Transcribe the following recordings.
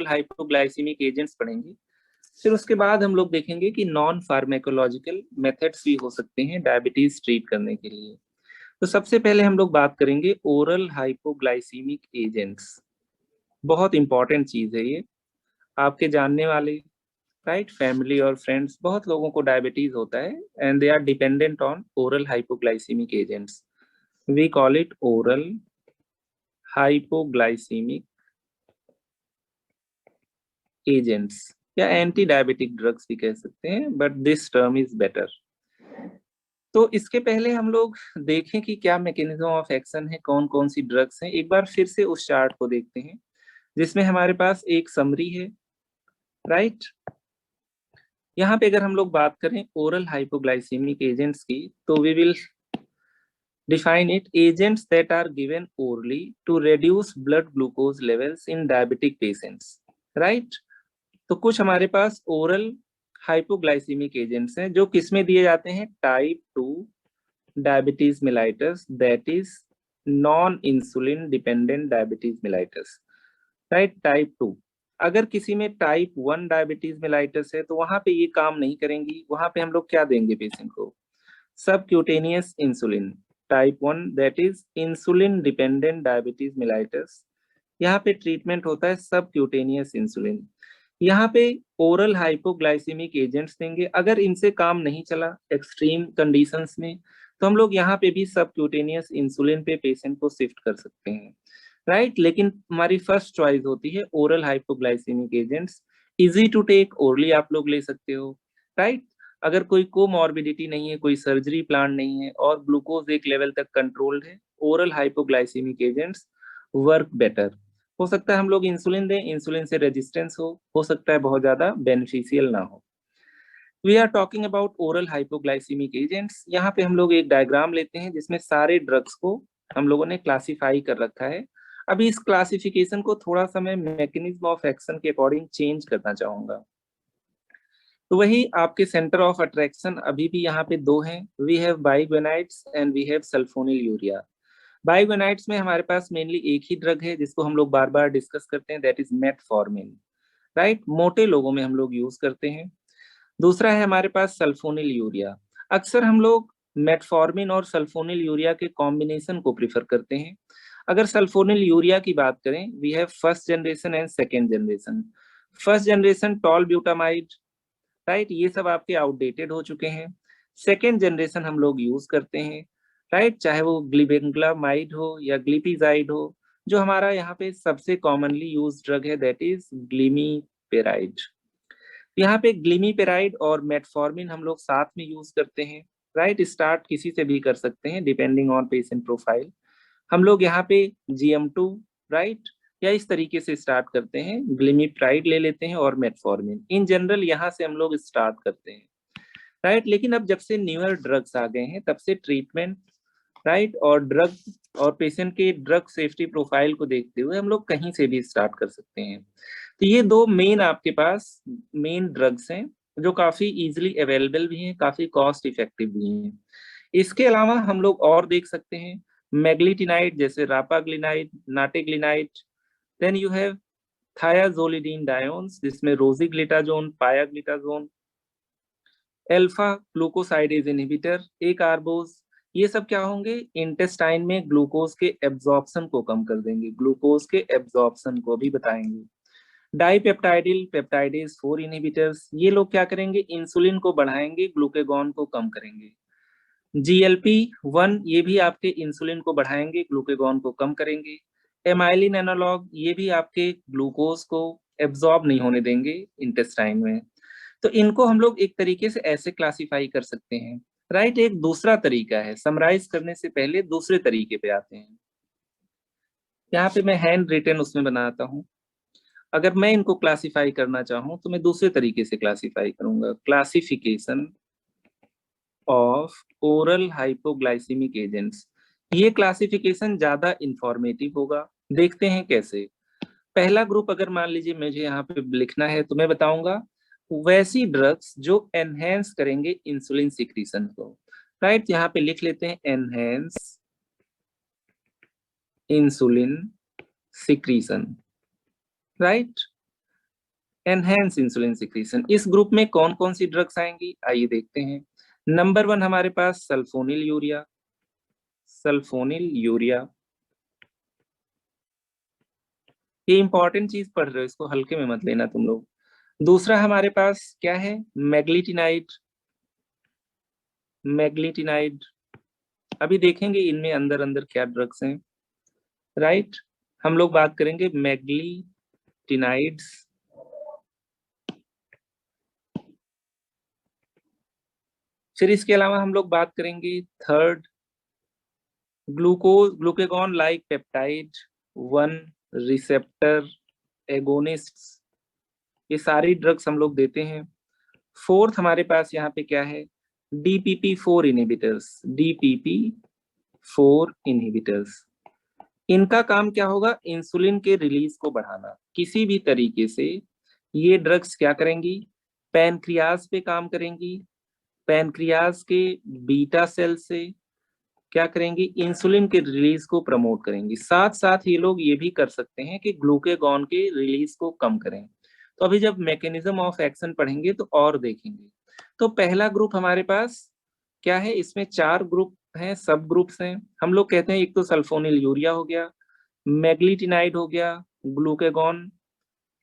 Oral hypoglycaemic agents पढ़ेंगे। फिर उसके बाद हम लोग देखेंगे कि नॉन फार्मेकोलॉजिकल मेथड्स भी हो सकते हैं डायबिटीज ट्रीट करने के लिए। तो सबसे पहले हम लोग बात करेंगे ओरल हाइपोग्लाइसीमिक एजेंट्स। बहुत इंपॉर्टेंट चीज है ये, आपके जानने वाले, राइट, फैमिली और फ्रेंड्स, बहुत लोगों को डायबिटीज होता है and they are dependent on oral hypoglycaemic agents. We call it oral hypoglycaemic agents या एंटी डायबिटिक ड्रग्स भी कह सकते हैं, but this term is better. तो इसके पहले हम लोग देखें कि क्या मैकेनिज्म ऑफ एक्शन है, कौन कौन सी ड्रग्स हैं। एक बार फिर से उस चार्ट को देखते हैं जिसमें हमारे पास एक समरी है, राइट। यहाँ पे अगर हम लोग बात करें ओरल हाइपोग्लाइसेमिक एजेंट्स की, तो we will define it: agents that are given orally to reduce blood glucose levels in diabetic patients, right। तो कुछ हमारे पास ओरल हाइपोग्लाइसेमिक एजेंट्स हैं जो किसमें दिए जाते हैं, type 2 diabetes mellitus, that is non insulin dependent diabetes mellitus, right, type 2। अगर किसी में टाइप 1 डायबिटीज मिलाइटस है तो वहां पे ये काम नहीं करेंगी, वहां पे हम लोग क्या देंगे पेशेंट को, subcutaneous insulin, type 1 that is insulin dependent diabetes mellitus. यहाँ पे ट्रीटमेंट होता है सबक्यूटेनियस इंसुलिन। यहाँ पे ओरल हाइपोग्लाइसेमिक एजेंट्स देंगे, अगर इनसे काम नहीं चला एक्सट्रीम कंडीशंस में तो हम लोग यहाँ पे भी सबक्यूटेनियस इंसुलिन पे पेशेंट को शिफ्ट कर सकते हैं, राइट। लेकिन हमारी फर्स्ट चॉइस होती है oral hypoglycaemic agents. Easy to take, orally आप लोग ले सकते हो, राइट। अगर कोई कोमॉर्बिडिटी नहीं है, कोई सर्जरी प्लान नहीं है और ग्लूकोज एक लेवल तक कंट्रोल्ड है, oral hypoglycaemic agents work better. हो सकता है हम लोग इंसुलिन दें, इंसुलिन से रेजिस्टेंस हो सकता है बहुत ज्यादा बेनिफिशियल ना हो। We are talking about oral hypoglycaemic agents. यहाँ पे हम लोग एक डायग्राम लेते हैं जिसमें सारे ड्रग्स को हम लोगों ने क्लासिफाई कर रखा है। अभी इस क्लासिफिकेशन को थोड़ा सा मैं मैकेनिज्म ऑफ एक्शन के अकॉर्डिंग चेंज करना चाहूंगा। तो वही आपके सेंटर ऑफ अट्रैक्शन अभी भी यहाँ पे दो हैं, we have biguanides and we have sulfonylurea. Biguanides में हमारे पास मेनली एक ही ड्रग है जिसको हम लोग बार बार डिस्कस करते हैं, दैट इज मेटफॉर्मिन, राइट, मोटे लोगों में हम लोग यूज करते हैं। दूसरा है हमारे पास सल्फोनिल यूरिया। अक्सर हम लोग मेटफॉर्मिन और सल्फोनिल यूरिया के कॉम्बिनेशन को प्रिफर करते हैं। अगर सल्फोनिल यूरिया की बात करें, we have first generation and second generation. First generation tolbutamide, right, ये सब आपके आउटडेटेड हो चुके हैं। सेकेंड जनरेशन हम लोग यूज करते हैं, राइट, चाहे वो ग्लिबेंग्लामाइड हो या ग्लिपिजाइड हो। जो हमारा यहाँ पे सबसे कॉमनली यूज ड्रग है दैट इज ग्लिमीपेराइड। यहाँ पे ग्लिमीपेराइड और मेटफॉर्मिन हम लोग साथ में यूज करते हैं, राइट। स्टार्ट किसी से भी कर सकते हैं डिपेंडिंग ऑन पेशेंट प्रोफाइल। हम लोग यहाँ पे GM2, राइट, या इस तरीके से स्टार्ट करते हैं, ग्लिमीपेराइड ले लेते हैं और मेटफॉर्मिन। इन जनरल यहाँ से हम लोग स्टार्ट करते हैं, राइट। लेकिन अब जब से न्यूअर ड्रग्स आ गए हैं तब से ट्रीटमेंट, राइट, और ड्रग और पेशेंट के ड्रग सेफ्टी प्रोफाइल को देखते हुए हम लोग कहीं से भी स्टार्ट कर सकते हैं। तो ये दो मेन आपके पास मेन ड्रग्स हैं जो काफी इजीली अवेलेबल भी हैं, काफी कॉस्ट इफेक्टिव भी हैं। इसके अलावा हम लोग और देख सकते हैं मेग्लिटिनाइड, जैसे रापाग्लिनाइड, नाटेग्लिनाइड। देन यू हैव थायाजोलिडीन डायोन्स जिसमें रोजिग्लिटाजोन, पायाग्लिटाजोन, एल्फा ग्लूकोसाइडेज इनहिबिटर, एक आर्बोज। ये सब क्या होंगे, इंटेस्टाइन में ग्लूकोज के एब्जॉर्प्शन को कम कर देंगे, ग्लूकोज के एब्जॉर्प्शन को भी बताएंगे। डाइपेप्टाइडिल पेप्टाइडेज 4 इनहिबिटर्स, ये लोग क्या करेंगे, इंसुलिन को बढ़ाएंगे, ग्लूकेगॉन को कम करेंगे। GLP-1, ये भी आपके इंसुलिन को बढ़ाएंगे, ग्लूकेगॉन को कम करेंगे। एमाइलिन एनालॉग, ये भी आपके ग्लूकोज को एब्जॉर्ब नहीं होने देंगे इंटेस्टाइन में। तो इनको हम लोग एक तरीके से ऐसे क्लासिफाई कर सकते हैं, राइट। एक दूसरा तरीका है, समराइज करने से पहले दूसरे तरीके पे आते हैं। यहाँ पे मैं हैंड रिटन उसमें बनाता हूँ। अगर मैं इनको क्लासिफाई करना चाहूँ तो मैं दूसरे तरीके से क्लासिफाई करूंगा, classification of oral hypoglycaemic agents. ये क्लासिफिकेशन ज्यादा इंफॉर्मेटिव होगा, देखते हैं कैसे। पहला ग्रुप अगर मान लीजिए मुझे यहाँ पे लिखना है तो मैं बताऊंगा वैसी ड्रग्स जो एनहेंस करेंगे इंसुलिन सिक्रीशन को, राइट। यहाँ पे लिख लेते हैं enhance insulin secretion, right. Enhance insulin secretion. इस ग्रुप में कौन कौन सी ड्रग्स आएंगी, आइए देखते हैं। नंबर 1 हमारे पास सल्फोनिल यूरिया, सल्फोनिल यूरिया, ये इंपॉर्टेंट चीज पढ़ रहे हो, इसको हल्के में मत लेना तुम लोग। दूसरा हमारे पास क्या है, मैग्लीटिनाइड, मैग्लीटिनाइड। अभी देखेंगे इनमें अंदर अंदर क्या ड्रग्स हैं, राइट। हम लोग बात करेंगे मैग्लीटिनाइड्स। फिर इसके अलावा हम लोग बात करेंगे third, glucagon like peptide 1 receptor agonist, ये सारी ड्रग्स हम लोग देते हैं। फोर्थ हमारे पास यहाँ पे क्या है, DPP4 इनहिबिटर्स, DPP4 इनहिबिटर्स। इनका काम क्या होगा, इंसुलिन के रिलीज को बढ़ाना किसी भी तरीके से। ये ड्रग्स क्या करेंगी, पैनक्रियाज पे काम करेंगी, पैनक्रियाज के बीटा सेल से क्या करेंगी, इंसुलिन के रिलीज को प्रमोट करेंगी। साथ साथ ये लोग ये भी कर सकते हैं कि ग्लूकेगॉन के रिलीज को कम करें। तो अभी जब मैकेनिज्म ऑफ एक्शन पढ़ेंगे तो और देखेंगे। तो पहला ग्रुप हमारे पास क्या है, इसमें 4 ग्रुप हैं, सब ग्रुप्स हैं। हम लोग कहते हैं एक तो सल्फोनिल यूरिया हो गया, मैग्लीटिनाइड हो गया, ग्लूकेगॉन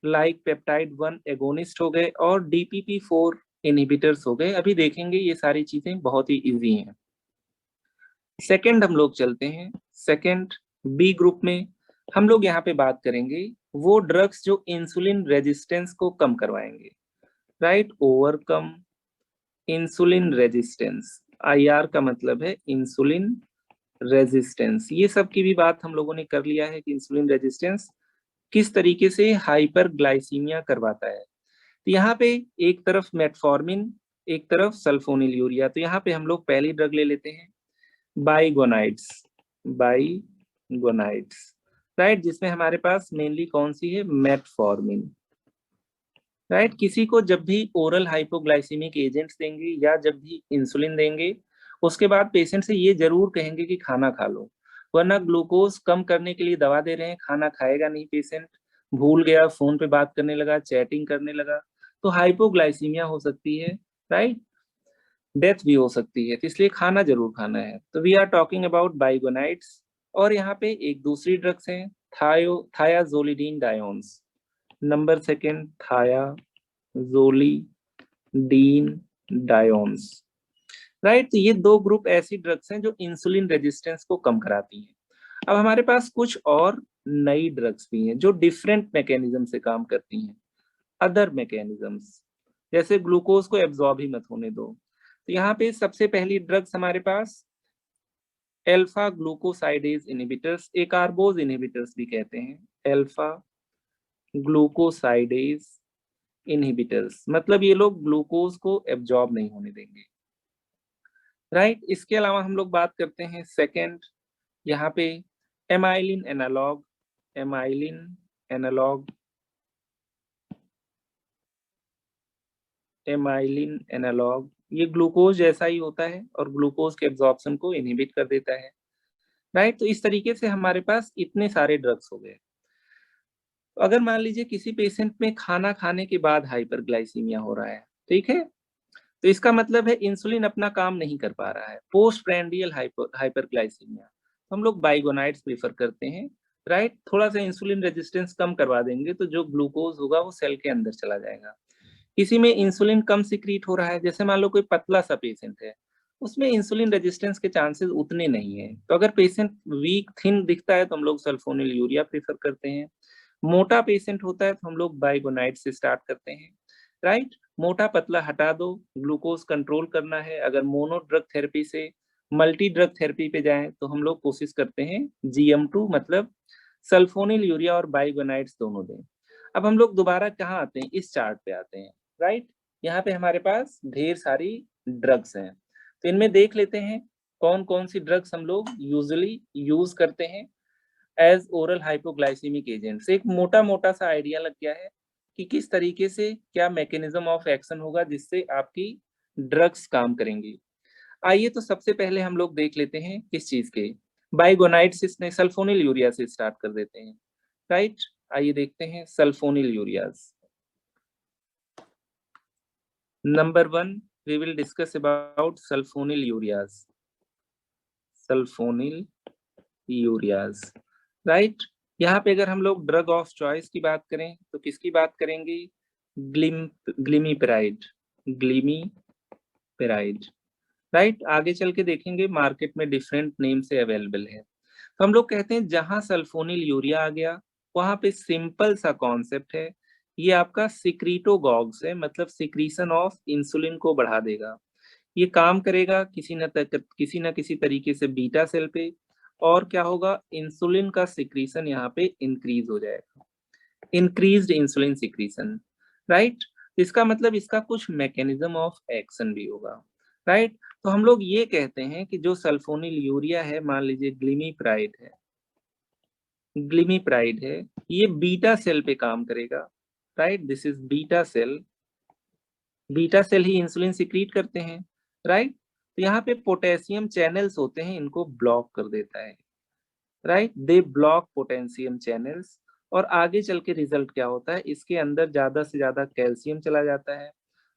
लाइक पेप्टाइड 1 एगोनिस्ट हो गए, और DPP4 इनहिबिटर्स हो गए। अभी देखेंगे, ये सारी चीजें बहुत ही इजी हैं। सेकंड हम लोग चलते हैं, सेकंड बी ग्रुप में हम लोग यहाँ पे बात करेंगे वो ड्रग्स जो इंसुलिन रेजिस्टेंस को कम करवाएंगे, right. Overcome insulin resistance, IR का मतलब है इंसुलिन रेजिस्टेंस। ये सब की भी बात हम लोगों ने कर लिया है कि इंसुलिन रेजिस्टेंस किस तरीके से हाइपरग्लाइसीमिया करवाता है। तो यहाँ पे एक तरफ मेटफॉर्मिन, एक तरफ सल्फोनिल यूरिया। तो यहाँ पे हम लोग पहली ड्रग ले लेते हैं बाइगोनाइड्स, बाइगोनाइड्स, राइट, जिसमें हमारे पास मेनली कौन सी है, मेटफॉर्मिन, राइट। किसी को जब भी ओरल हाइपोग्लाइसीमिक एजेंट्स देंगे या जब भी इंसुलिन देंगे, उसके बाद पेशेंट से ये जरूर कहेंगे कि खाना खा लो, वरना ग्लूकोज कम करने के लिए दवा दे रहे हैं, खाना खाएगा नहीं पेशेंट, भूल गया, फोन पे बात करने लगा, चैटिंग करने लगा, तो हाइपोग्लाइसीमिया हो सकती है, राइट, डेथ भी हो सकती है। तो इसलिए खाना जरूर खाना है। तो we are talking about biguanides. और यहाँ पे एक दूसरी ड्रग्स हैं, thiazolidinediones, number second thiazolidinediones, right. तो ये 2 ग्रुप ऐसी ड्रग्स हैं जो इंसुलिन रेजिस्टेंस को कम कराती हैं। अब हमारे पास कुछ और नई ड्रग्स भी हैं जो डिफरेंट मैकेनिज्म से काम करती हैं, अदर मैकेनिज्म्स, जैसे ग्लूकोज को एब्जॉर्ब ही मत होने दो। तो यहाँ पे सबसे पहली ड्रग्स हमारे पास एल्फा ग्लूकोसाइडेज इनहिबिटर्स, एकार्बोज इनहिबिटर्स भी कहते हैं, एल्फा ग्लूकोसाइडेज इनहिबिटर्स, मतलब ये लोग ग्लूकोज को एब्जॉर्ब नहीं होने देंगे, राइट। इसके अलावा हम लोग बात करते हैं सेकेंड, यहाँ पे amylin analogue, amylin analogue, amylin analogue, ये ग्लूकोज जैसा ही होता है और ग्लूकोज के एब्जॉर्प्शन को इनहिबिट कर देता है, राइट। तो इस तरीके से हमारे पास इतने सारे ड्रग्स हो गए। अगर मान लीजिए किसी पेशेंट में खाना खाने के बाद हाइपरग्लाइसीमिया हो रहा है, ठीक है, तो इसका मतलब है इंसुलिन अपना काम नहीं कर पा रहा है, पोस्ट प्रैंडियल हाइपरग्लाइसीमिया। तो हम लोग बाइगोनाइड्स प्रीफर करते हैं, राइट। थोड़ा सा इंसुलिन रेजिस्टेंस कम करवा देंगे तो जो ग्लूकोज होगा वो सेल के अंदर चला जाएगा। किसी में इंसुलिन कम सिक्रीट हो रहा है, जैसे मान लो कोई पतला सा पेशेंट है, उसमें इंसुलिन रेजिस्टेंस के चांसेस उतने नहीं है। तो अगर पेशेंट वीक थिन दिखता है तो हम लोग सल्फोनिल यूरिया प्रेफर करते हैं। मोटा पेशेंट होता है तो हम लोग बाइगोनाइड से स्टार्ट करते हैं, राइट। मोटा पतला हटा दो, ग्लूकोज कंट्रोल करना है, अगर मोनो ड्रग थेरेपी से मल्टी ड्रग थेरेपी पे जाएं तो हम लोग कोशिश करते हैं GM2 मतलब सल्फोनिल यूरिया और बाइगोनाइड्स दोनों दें। अब हम लोग दोबारा कहाँ आते हैं, इस चार्ट पे आते हैं, राइट। यहाँ पे हमारे पास ढेर सारी ड्रग्स हैं, तो इनमें देख लेते हैं कौन कौन सी ड्रग्स हम लोग यूजुअली यूज करते हैं एज ओरल हाइपोग्लाइसीमिक एजेंट्स। एक मोटा मोटा सा आइडिया लग गया है कि किस तरीके से क्या मैकेनिज्म ऑफ एक्शन होगा जिससे आपकी ड्रग्स काम करेंगी। आइए तो सबसे पहले हम लोग देख लेते हैं किस चीज के, बाइगोनाइड्स ने सल्फोनिल यूरिया से स्टार्ट कर देते हैं, राइट। आइए देखते हैं sulphonyl ureas. Number 1, we will discuss about sulfonylureas. Sulfonylureas, right? यहाँ पे अगर हम लोग ड्रग ऑफ चॉइस की बात करें तो किसकी बात करेंगे? ग्लिमीपेराइड, ग्लिमीपेराइड, राइट? आगे चल के देखेंगे मार्केट में डिफरेंट नेम से अवेलेबल है। तो हम लोग कहते हैं जहां सल्फोनिलयूरिया आ गया वहां पे सिंपल सा कॉन्सेप्ट है, ये आपका सिक्रीटोगॉग्स है, मतलब सिक्रीशन ऑफ इंसुलिन को बढ़ा देगा। ये काम करेगा किसी न किसी तरीके से बीटा सेल पे, और क्या होगा, इंसुलिन का सिक्रीशन यहाँ पे इंक्रीज हो जाएगा, इंक्रीज्ड इंसुलिन सिक्रीशन, राइट? इसका मतलब इसका कुछ मैकेनिज्म ऑफ एक्शन भी होगा, राइट? तो हम लोग ये कहते हैं कि जो सल्फोनिलयूरिया है, मान लीजिए ग्लिमीप्राइड है, ग्लिमीप्राइड है, ये बीटा सेल पे काम करेगा, right? This is beta cell, beta cell ही इंसुलिन सिक्रीट करते हैं, राइट? तो यहाँ पे पोटेशियम चैनल्स होते हैं, इनको ब्लॉक कर देता है, right? They block potassium channels, और आगे चल के रिजल्ट क्या होता है, इसके अंदर ज्यादा से ज्यादा कैल्शियम चला जाता है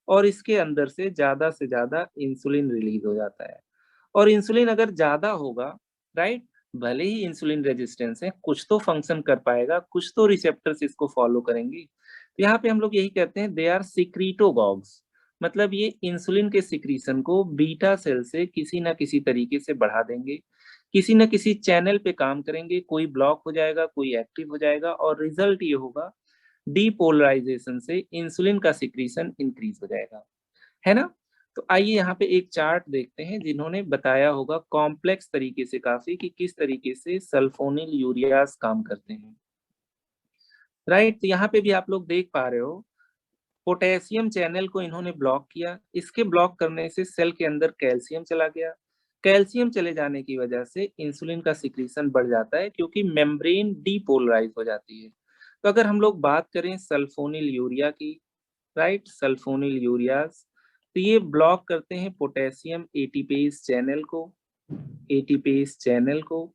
और इसके अंदर से ज्यादा इंसुलिन रिलीज हो जाता है। और इंसुलिन अगर ज्यादा होगा, राइट, भले ही इंसुलिन रेजिस्टेंस है, कुछ तो फंक्शन कर पाएगा, कुछ तो रिसेप्टर्स इसको फॉलो करेंगे। तो यहाँ पे हम लोग यही कहते हैं दे आर सिक्रीटोगॉग्स, मतलब ये इंसुलिन के सिक्रीशन को बीटा सेल से किसी ना किसी तरीके से बढ़ा देंगे, किसी न किसी चैनल पे काम करेंगे, कोई ब्लॉक हो जाएगा, कोई एक्टिव हो जाएगा, और रिजल्ट ये होगा डीपोलराइजेशन से इंसुलिन का सिक्रीशन इंक्रीज हो जाएगा, है ना? तो आइए यहाँ पे एक चार्ट देखते हैं जिन्होंने बताया होगा कॉम्प्लेक्स तरीके से काफी कि किस तरीके से सल्फोनिलयूरियाज काम करते हैं, राइट? तो यहाँ पे भी आप लोग देख पा रहे हो, पोटेशियम चैनल को इन्होंने ब्लॉक किया, इसके ब्लॉक करने से सेल के अंदर कैल्शियम चला गया, कैल्शियम चले जाने की वजह से इंसुलिन का सिक्रीशन बढ़ जाता है क्योंकि मेम्ब्रेन डीपोलराइज हो जाती है। तो अगर हम लोग बात करें सल्फोनिलयूरिया की, राइट, सल्फोनिलयूरियाज, तो ये ब्लॉक करते हैं पोटेशियम एटीपेज चैनल को, एटीपेज चैनल को,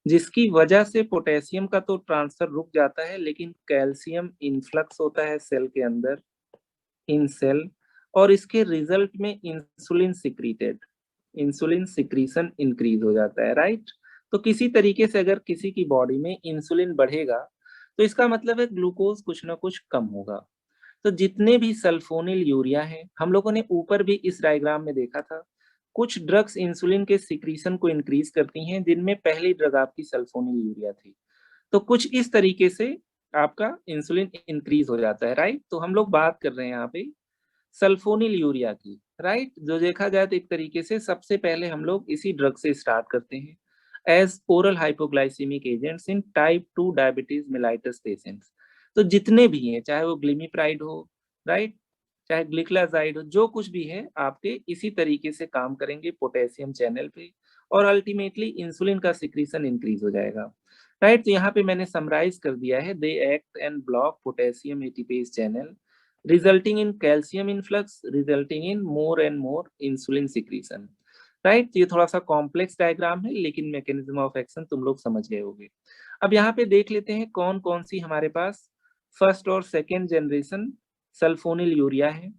जिसकी वजह से पोटेशियम का तो ट्रांसफर रुक जाता है लेकिन कैल्शियम इनफ्लक्स होता है सेल के अंदर, इन सेल, और इसके रिजल्ट में insulin secreted, insulin secretion increase हो जाता है, राइट? तो किसी तरीके से अगर किसी की बॉडी में इंसुलिन बढ़ेगा तो इसका मतलब है ग्लूकोज कुछ ना कुछ कम होगा। तो जितने भी सल्फोनिल यूरिया हैं, हम लोगों ने ऊपर भी इस डायग्राम में देखा था, कुछ ड्रग्स इंसुलिन के सिक्रीशन को इंक्रीज करती हैं, जिनमें पहली ड्रग आपकी सल्फोनिल यूरिया थी। तो कुछ इस तरीके से आपका इंसुलिन इंक्रीज हो जाता है, राइट? तो हम लोग बात कर रहे हैं यहाँ पे सल्फोनिल यूरिया की, राइट? जो देखा जाए तो एक तरीके से सबसे पहले हम लोग इसी ड्रग से स्टार्ट करते हैं as oral hypoglycaemic agents in type 2 diabetes mellitus patients. तो जितने भी हैं, चाहे वो ग्लिमीप्राइड हो, राइट, चाहे ग्लिक्लाजाइड हो, जो कुछ भी है आपके इसी तरीके से काम करेंगे पोटेशियम चैनल पे, और अल्टीमेटली इंसुलिन का सिक्रीशन इंक्रीज हो जाएगा, राइट? तो यहाँ पे मैंने समराइज कर दिया है, they act and block potassium ATPase channel resulting in calcium influx resulting in more and more insulin secretion, right? ये थोड़ा सा कॉम्प्लेक्स डायग्राम है लेकिन मैकेनिज्म ऑफ एक्शन तुम लोग समझ गए होंगे। अब यहाँ पे देख लेते हैं कौन कौन सी हमारे पास फर्स्ट और सेकेंड जनरेशन सल्फोनिल यूरिया है।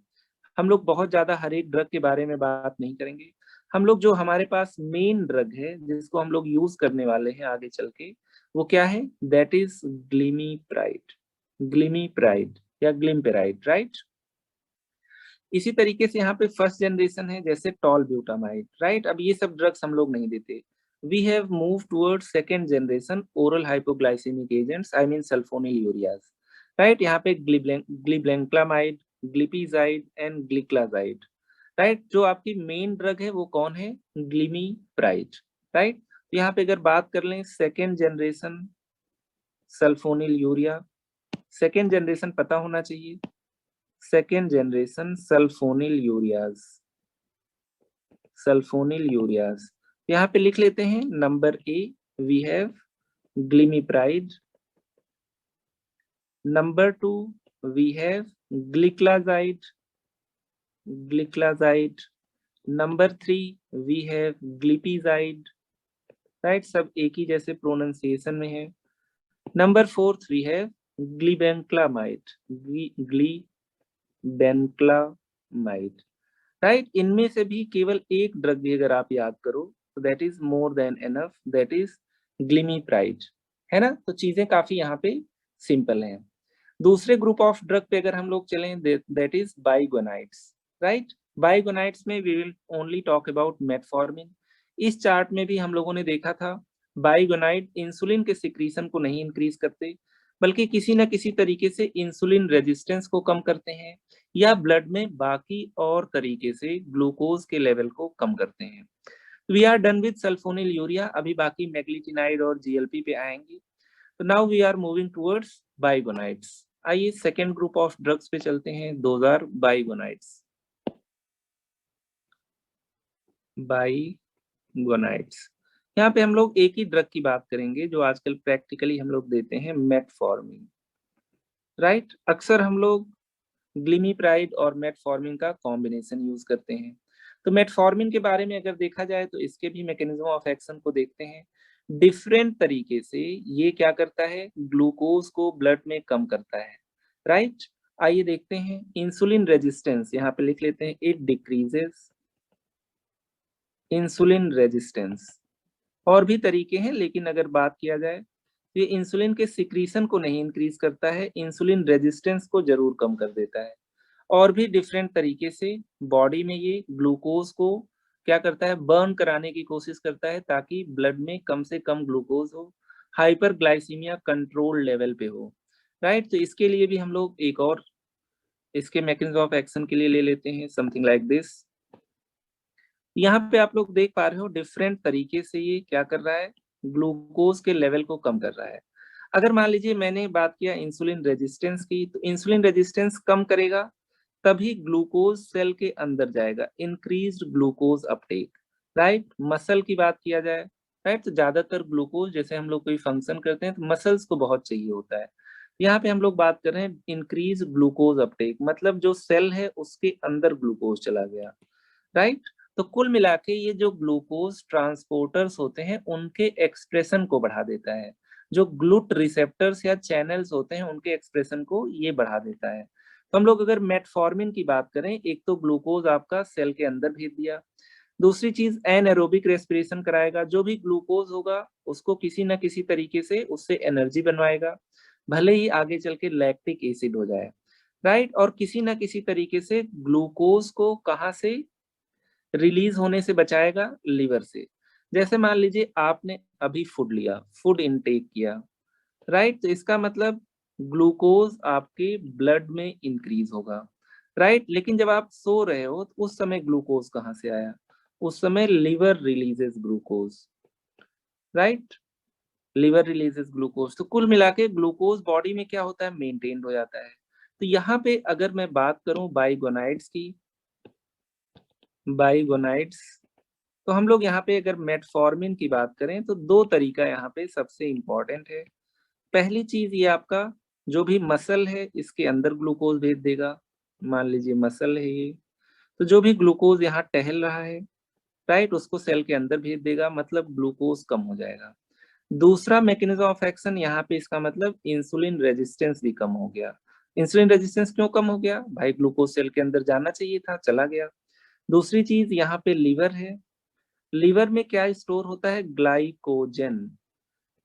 हम लोग बहुत ज्यादा हर एक ड्रग के बारे में बात नहीं करेंगे, हम लोग जो हमारे पास मेन ड्रग है जिसको हम लोग यूज करने वाले हैं आगे चल के, वो क्या है? दैट इज ग्लिमीप्राइड, ग्लिमीप्राइड या ग्लिम्पेराइड, राइट? इसी तरीके से यहाँ पे फर्स्ट जनरेशन है जैसे टॉल ब्यूटामाइड, राइट? अब ये सब ड्रग्स हम लोग नहीं देते। We have move towards second generation oral hypoglycaemic agents, I mean sulfonylureas, right? यहाँ पे glibenclamide, glipizide and gliclazide, right? जो आपकी मेन ड्रग है वो कौन है? Glimepiride, right? तो यहाँ पे अगर बात कर लें second generation sulfonylurea, second generation पता होना चाहिए, second generation sulfonylureas, sulfonylureas. यहाँ पे लिख लेते हैं number A we have glimepiride, number 2 we have ग्लिक्लाजाइड, ग्लिक्लाजाइड, number 3 we have glipizide, right? सब एक ही जैसे प्रोनाउंसिएशन में है। Number 4 we have glibenclamide, glibenclamide, might, right. इनमें से भी केवल एक ड्रग भी अगर आप याद करो तो that is more than enough, that is glimepiride, है ना। तो चीजें काफी यहाँ पे सिंपल हैं। दूसरे ग्रुप ऑफ ड्रग पे अगर हम लोग चलें that is biguanides, right. Biguanides में we will only talk about metformin. इस चार्ट में भी हम लोगों ने देखा था बाइगोनाइड इंसुलिन के सिक्रीशन को नहीं इंक्रीज करते, बल्कि किसी न किसी तरीके से इंसुलिन रेजिस्टेंस को कम करते हैं या ब्लड में बाकी और तरीके से ग्लूकोज के लेवल को कम करते हैं। We are done with sulphonylurea, अभी बाकी मैग्नीटिनाइड और जीएलपी पे आएंगे। तो now we are moving towards biguanides. आइए सेकेंड ग्रुप ऑफ ड्रग्स पे चलते हैं, दोज आर बाइगोनाइड्स। बाइगोनाइड्स, यहाँ पे हम लोग एक ही ड्रग की बात करेंगे जो आजकल प्रैक्टिकली हम लोग देते हैं, मेटफॉर्मिन, राइट। अक्सर हम लोग ग्लिमीप्राइड और मेटफॉर्मिन का कॉम्बिनेशन यूज करते हैं। तो मेटफॉर्मिन के बारे में अगर देखा जाए तो इसके भी मैकेनिज्म ऑफ एक्शन को देखते हैं। डिफरेंट तरीके से ये क्या करता है, ग्लूकोज को ब्लड में कम करता है, राइट। आइए देखते हैं इंसुलिन रेजिस्टेंस, यहाँ पे लिख लेते हैं इट डिक्रीजेस इंसुलिन रेजिस्टेंस। और भी तरीके हैं, लेकिन अगर बात किया जाए तो ये इंसुलिन के सिक्रीशन को नहीं इंक्रीज करता है, इंसुलिन रेजिस्टेंस को जरूर कम कर देता है। और भी डिफरेंट तरीके से बॉडी में ये ग्लूकोज को क्या करता है, बर्न कराने की कोशिश करता है ताकि ब्लड में कम से कम ग्लूकोज हो, हाइपरग्लाइसीमिया कंट्रोल लेवल पे हो, राइट। तो इसके लिए भी हम लोग एक और इसके मैकेनिज्म ऑफ एक्शन के लिए ले लेते हैं समथिंग लाइक दिस। यहाँ पे आप लोग देख पा रहे हो डिफरेंट तरीके से ये क्या कर रहा है, ग्लूकोज के लेवल को कम कर रहा है। अगर मान लीजिए मैंने बात किया इंसुलिन रेजिस्टेंस की, तो इंसुलिन रेजिस्टेंस कम करेगा तभी ग्लूकोज सेल के अंदर जाएगा, increased glucose Uptake, right. Muscle की बात किया जाए, राइट, तो ज्यादातर ग्लूकोज जैसे हम लोग कोई फंक्शन करते हैं तो मसल्स को बहुत चाहिए होता है। यहाँ पे हम लोग बात कर रहे हैं इंक्रीज ग्लूकोज अपटेक, मतलब जो सेल है उसके अंदर ग्लूकोज चला गया, राइट। तो कुल मिला के ये जो ग्लूकोज ट्रांसपोर्टर्स होते हैं उनके एक्सप्रेशन को बढ़ा देता है, जो ग्लूट रिसेप्टर्स या चैनल्स होते हैं उनके एक्सप्रेशन को ये बढ़ा देता है। तो हम लोग अगर मेटफॉर्मिन की बात करें, एक तो ग्लूकोज आपका सेल के अंदर भेज दिया, दूसरी चीज एनएरोबिक रेस्पिरेशन कराएगा, जो भी ग्लूकोज होगा उसको किसी ना किसी तरीके से उससे एनर्जी बनवाएगा, भले ही आगे चल के लैक्टिक एसिड हो जाए, राइट। और किसी ना किसी तरीके से ग्लूकोज को कहाँ से रिलीज होने से बचाएगा, लीवर से। जैसे मान लीजिए आपने अभी फूड लिया, फूड इनटेक किया, राइट, तो इसका मतलब ग्लूकोज आपके ब्लड में इंक्रीज होगा, राइट। लेकिन जब आप सो रहे हो तो उस समय ग्लूकोज कहाँ से आया, उस समय liver releases glucose, right, liver releases glucose. तो कुल मिला के ग्लूकोज बॉडी में क्या होता है, मेंटेन्ड हो जाता है। तो यहाँ पे अगर मैं बात करूं बाइगोनाइड्स की, बाइगोनाइड्स, तो हम लोग यहाँ पे अगर मेटफॉर्मिन की बात करें तो दो तरीका यहाँ पे सबसे इंपॉर्टेंट है। पहली चीज ये आपका जो भी मसल है इसके अंदर ग्लूकोज भेज देगा, मान लीजिए मसल है ये, तो जो भी ग्लूकोज यहाँ टहल रहा है, राइट, उसको सेल के अंदर भेज देगा, मतलब ग्लूकोज कम हो जाएगा। दूसरा मैकेनिज्म ऑफ एक्शन यहाँ पे इसका मतलब इंसुलिन रेजिस्टेंस भी कम हो गया। इंसुलिन रेजिस्टेंस क्यों कम हो गया भाई, ग्लूकोज सेल के अंदर जाना चाहिए था, चला गया। दूसरी चीज यहाँ पे लीवर है, लीवर में क्या स्टोर होता है, ग्लाइकोजन,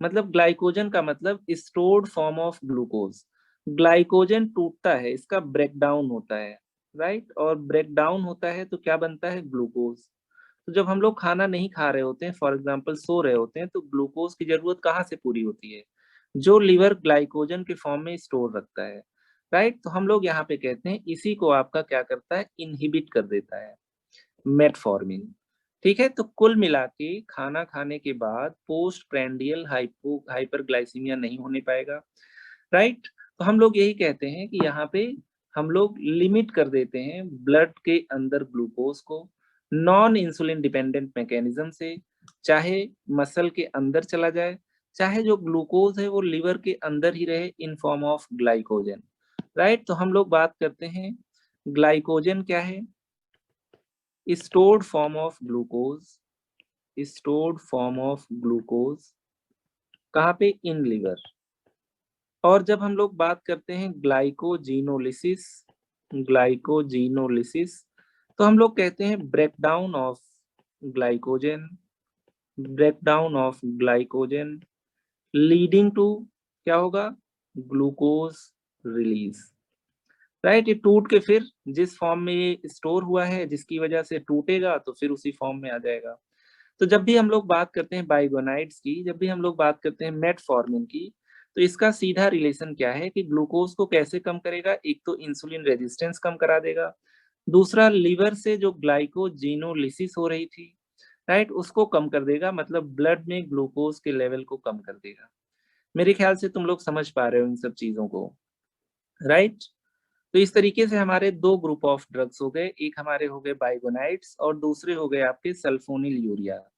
मतलब ग्लाइकोजन का मतलब stored form of glucose. Glycogen टूटता है, इसका ब्रेकडाउन होता है, राइट, और ब्रेकडाउन होता है तो क्या बनता है, ग्लूकोज। तो जब हम लोग खाना नहीं खा रहे होते हैं, फॉर एग्जाम्पल सो रहे होते हैं, तो ग्लूकोज की जरूरत कहाँ से पूरी होती है, जो लीवर ग्लाइकोजन के फॉर्म में स्टोर रखता है, राइट। तो हम लोग यहाँ पे कहते हैं इसी को आपका क्या करता है, इनहिबिट कर देता है, मेटफॉर्मिन। ठीक है, तो कुल मिला के खाना खाने के बाद पोस्ट प्रेंडियल हाइपरग्लाइसीमिया नहीं होने पाएगा, राइट। तो हम लोग यही कहते हैं कि यहाँ पे हम लोग लिमिट कर देते हैं ब्लड के अंदर ग्लूकोज को नॉन इंसुलिन डिपेंडेंट मैकेनिज्म से, चाहे मसल के अंदर चला जाए, चाहे जो ग्लूकोज है वो लिवर के अंदर ही रहे in form of glycogen, right. तो हम लोग बात करते हैं ग्लाइकोजन क्या है, stored form of glucose, stored form of glucose कहाँ पे, इन लिवर। और जब हम लोग बात करते हैं ग्लाइकोजिनोलिसिस, ग्लाइकोजीनोलिसिस, तो हम लोग कहते हैं breakdown of glycogen, breakdown of glycogen leading to क्या होगा, ग्लूकोज रिलीज, राइट। ये टूट के फिर जिस फॉर्म में ये स्टोर हुआ है, जिसकी वजह से टूटेगा तो फिर उसी फॉर्म में आ जाएगा। तो जब भी हम लोग बात करते हैं बाइगोनाइड्स की, जब भी हम लोग बात करते हैं मेटफॉर्मिन की, तो इसका सीधा रिलेशन क्या है कि ग्लूकोज को कैसे कम करेगा, एक तो इंसुलिन रेजिस्टेंस कम करा देगा, दूसरा लीवर से जो ग्लाइकोजिनोलिसिस हो रही थी, राइट, उसको कम कर देगा, मतलब ब्लड में ग्लूकोज के लेवल को कम कर देगा। मेरे ख्याल से तुम लोग समझ पा रहे हो इन सब चीजों को, राइट। तो इस तरीके से हमारे दो ग्रुप ऑफ ड्रग्स हो गए, एक हमारे हो गए बाइगोनाइड्स और दूसरे हो गए आपके सल्फोनिल यूरिया।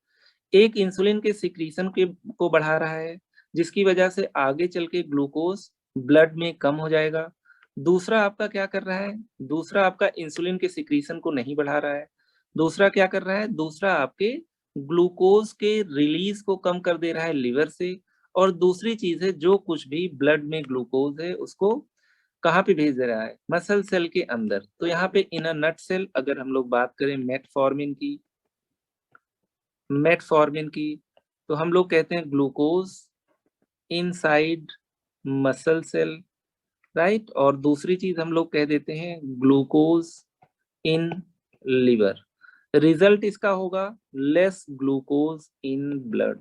एक इंसुलिन के सिक्रीशन के को बढ़ा रहा है, जिसकी वजह से आगे चल के ग्लूकोज ब्लड में कम हो जाएगा। दूसरा आपका क्या कर रहा है, दूसरा आपका इंसुलिन के सिक्रीशन को नहीं बढ़ा रहा है, दूसरा क्या कर रहा है, दूसरा आपके ग्लूकोज के रिलीज को कम कर दे रहा है लिवर से। और दूसरी चीज है, जो कुछ भी ब्लड में ग्लूकोज है उसको कहाँ पे भेज दे रहा है, मसल सेल के अंदर। तो यहाँ पे इन अ नट सेल अगर हम लोग बात करें मेटफॉर्मिन की, मेटफॉर्मिन की, तो हम लोग कहते हैं glucose inside muscle cell, right. और दूसरी चीज हम लोग कह देते हैं ग्लूकोज इन लिवर। रिजल्ट इसका होगा less glucose in blood,